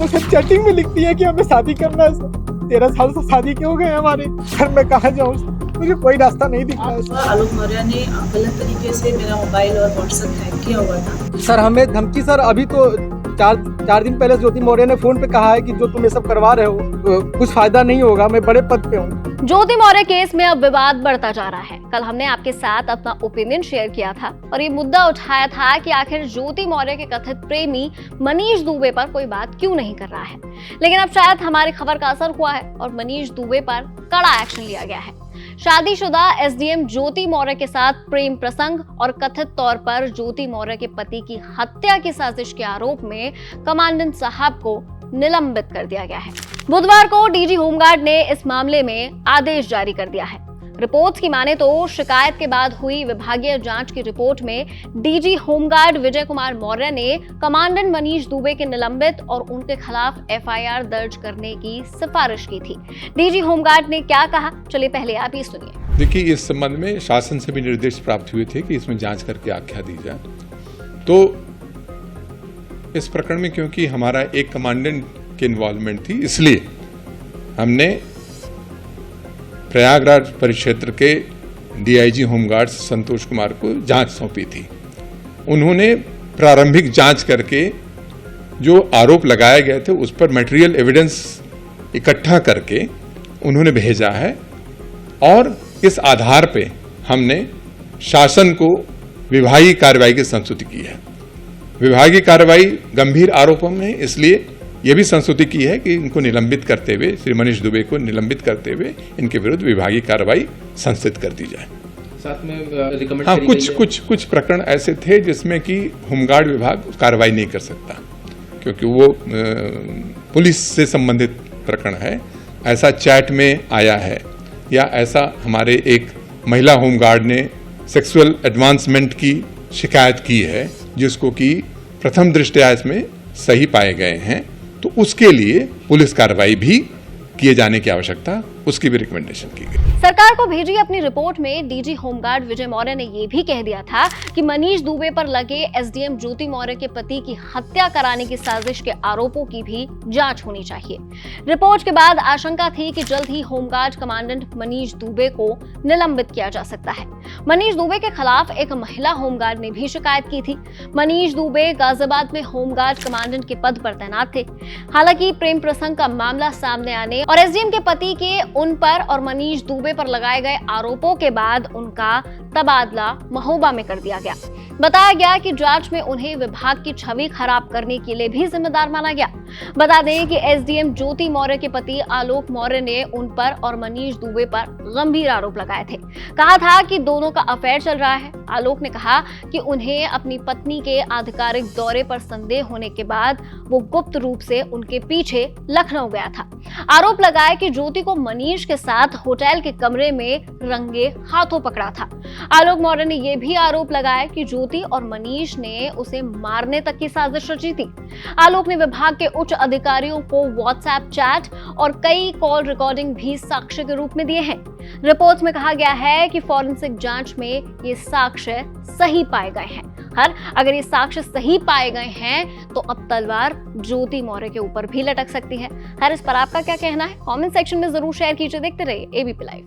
उसे चैटिंग में लिख दिया कि हमें शादी करना है सर। 13 साल से शादी के हो गए हमारे। सर मैं कहाँ जाऊँ सर, मुझे कोई रास्ता नहीं दिख रहा है सर। आलोक मौर्य ने गलत तरीके से मेरा मोबाइल और व्हाट्सएप हैक किया हुआ था। सर हमें धमकी सर अभी तो चार दिन पहले ज्योति मौर्य ने फोन पे कहा है कि जो तुम ये सब करवा रहे हो कुछ फायदा नहीं होगा, मैं बड़े पद पे हूँ। ज्योति मौर्य केस में अब विवाद बढ़ता जा रहा है। कल हमने आपके साथ अपना ओपिनियन शेयर किया था और ये मुद्दा उठाया था कि आखिर ज्योति मौर्य के कथित प्रेमी मनीष दुबे पर कोई बात क्यों नहीं कर रहा है। लेकिन अब शायद हमारी खबर का असर हुआ है और मनीष दुबे पर कड़ा एक्शन लिया गया है। शादीशुदा एसडीएम ज्योति मौर्य के साथ प्रेम प्रसंग और कथित तौर पर ज्योति मौर्य के पति की हत्या की साजिश के आरोप में कमांडेंट साहब को निलंबित कर दिया गया है। बुधवार को डीजी होमगार्ड ने इस मामले में आदेश जारी कर दिया है। रिपोर्ट्स की माने तो शिकायत के बाद हुई विभागीय जांच की रिपोर्ट में डीजी होमगार्ड विजय कुमार मौर्य ने कमांडेंट मनीष दुबे के निलंबित और उनके खिलाफ एफआईआर दर्ज करने की सिफारिश की थी। डीजी होमगार्ड ने क्या कहा, चलिए पहले आप ये सुनिए। देखिए, इस संबंध में शासन से भी निर्देश प्राप्त हुए थे कि इसमें जांच करके आख्या दी जाए। तो इस प्रकरण में क्योंकि हमारा एक कमांडेंट की इन्वॉल्वमेंट थी, इसलिए हमने प्रयागराज परिक्षेत्र के डीआईजी होमगार्ड संतोष कुमार को जांच सौंपी थी। उन्होंने प्रारंभिक जांच करके जो आरोप लगाए गए थे उस पर मटेरियल एविडेंस इकट्ठा करके उन्होंने भेजा है और इस आधार पे हमने शासन को विभागीय कार्रवाई की संस्तुति की है। विभागीय कार्रवाई गंभीर आरोपों में, इसलिए यह भी संस्तुति की है कि इनको निलंबित करते हुए, श्री मनीष दुबे को निलंबित करते हुए इनके विरुद्ध विभागीय कार्रवाई संस्थित कर दी जाए। साथ में रिकमेंड हाँ, कुछ प्रकरण ऐसे थे जिसमें कि होमगार्ड विभाग कार्रवाई नहीं कर सकता क्योंकि वो पुलिस से संबंधित प्रकरण है। ऐसा चैट में आया है या ऐसा हमारे एक महिला होमगार्ड ने सेक्सुअल एडवांसमेंट की शिकायत की है जिसको कि प्रथम दृष्टया इसमें सही पाए गए हैं, तो उसके लिए पुलिस कार्रवाई भी किए जाने की आवश्यकता, उसकी भी रिकमेंडेशन की गई। सरकार को भेजी अपनी रिपोर्ट में डीजी होमगार्ड विजय मौर्य ने यह भी कह दिया था कि मनीष दुबे पर लगे एसडीएम ज्योति मौर्य के पति की हत्या कराने की साजिश के आरोपों की भी जांच होनी चाहिए। रिपोर्ट के बाद आशंका थी कि जल्द ही होमगार्ड कमांडेंट मनीष दुबे को निलंबित किया जा सकता है। मनीष दुबे के खिलाफ एक महिला होमगार्ड ने भी शिकायत की थी। मनीष दुबे गाजियाबाद में होमगार्ड कमांडेंट के पद पर तैनात थे। हालांकि प्रेम प्रसंग का मामला सामने आने और एसडीएम के पति के उन पर और मनीष दुबे पर लगाए गए आरोपों के बाद उनका तबादला महोबा में कर दिया गया। बताया गया कि जांच में उन्हें विभाग की छवि खराब करने के लिए भी जिम्मेदार माना गया। बता दें कि एसडीएम ज्योति मौर्य के पति आलोक मौर्य ने उन पर और मनीष दुबे पर गंभीर आरोप लगाए थे। कहा था कि दोनों का अफेयर चल रहा है। आलोक ने कहा कि उन्हें अपनी पत्नी के आधिकारिक दौरे पर संदेह होने के बाद वो गुप्त रूप से उनके पीछे लखनऊ गया था। आरोप लगाया कि ज्योति को मनीष के साथ होटल के कमरे में रंगे हाथों पकड़ा था। आलोक मौर्य ने यह भी आरोप लगाया कि ज्योति और मनीष ने उसे मारने तक की साजिश रची थी। आलोक ने विभाग के उच्च अधिकारियों को व्हाट्सएप चैट और कई कॉल रिकॉर्डिंग भी साक्ष्य के रूप में दिए हैं। रिपोर्ट्स में कहा गया है कि फॉरेंसिक जांच में ये साक्ष्य सही पाए गए हैं। अगर ये साक्ष्य सही पाए गए हैं तो अब तलवार ज्योति मौर्य के ऊपर भी लटक सकती है। इस पर आपका क्या कहना है, कमेंट सेक्शन में जरूर शेयर कीजिए। देखते रहिए एबीपी लाइव।